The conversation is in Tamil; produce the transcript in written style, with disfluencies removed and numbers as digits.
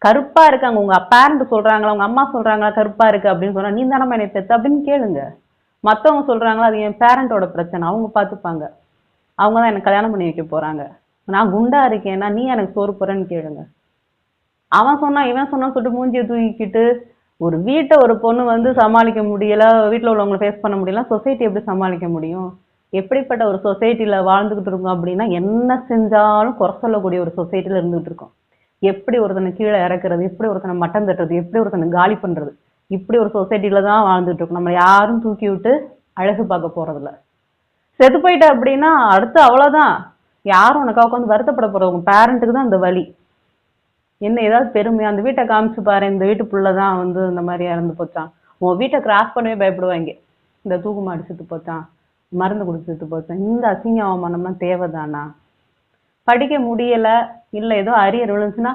கருப்பா இருக்காங்க உங்க பேரண்ட் சொல்றாங்களா, உங்க அம்மா சொல்றாங்களா கருப்பா இருக்கு அப்படின்னு சொன்னா, நீ தானம்மா என்னை பெத்த அப்படின்னு கேளுங்க. மத்தவங்க சொல்றாங்களா, அது என் பேரண்டோட பிரச்சனை. அவங்க பார்த்துப்பாங்க. அவங்க தான் எனக்கு கல்யாணம் பண்ணி வைக்க போறாங்க. நான் குண்டா இருக்கேன்னா, நீ எனக்கு சோறு போடுறேன்னு கேளுங்க. அவன் சொன்னா, இவன் சொன்னான்னு சொல்லிட்டு மூஞ்சிய தூக்கிக்கிட்டு, ஒரு வீட்ட ஒரு பொண்ணு வந்து சமாளிக்க முடியல, வீட்ல உள்ளவங்கள ஃபேஸ் பண்ண முடியல, சொசைட்டி எப்படி சமாளிக்க முடியும்? எப்படிப்பட்ட ஒரு சொசைட்டில வாழ்ந்துகிட்டு இருக்கோம் அப்படின்னா, என்ன செஞ்சாலும் குறை சொல்லக்கூடிய ஒரு சொசைட்டில இருந்துகிட்டு இருக்கோம். எப்படி ஒருத்தனை கீழே இறக்குறது, எப்படி ஒருத்தனை மட்டம் தட்டுறது, எப்படி ஒருத்தனை காலி பண்றது, இப்படி ஒரு சொசைட்டில தான் வாழ்ந்துட்டு இருக்கோம். நம்ம யாரும் தூக்கி விட்டு அழகு பார்க்க போறதில்ல. செத்து போயிட்ட அப்படின்னா அடுத்து அவ்வளவுதான். யாரும் உனக்கா உட்காந்து வருத்தப்பட போறது உங்க பேரண்ட்டுக்கு தான் அந்த வலி. என்ன ஏதாவது பெருமையா அந்த வீட்டை காமிச்சு பாரு, இந்த வீட்டு புள்ளதான் வந்து இந்த மாதிரி இறந்து போச்சான். உன் வீட்டை கிராஸ் பண்ணவே பயப்படுவாங்க. இந்த தூக்குமாடி செத்து போச்சான், மருந்து குடிச்சு செத்து போச்சான். இந்த அசிங்க அவமானம்லாம் தேவைதானா? படிக்க முடியல, இல்ல ஏதோ அரியர் விழுந்துச்சுன்னா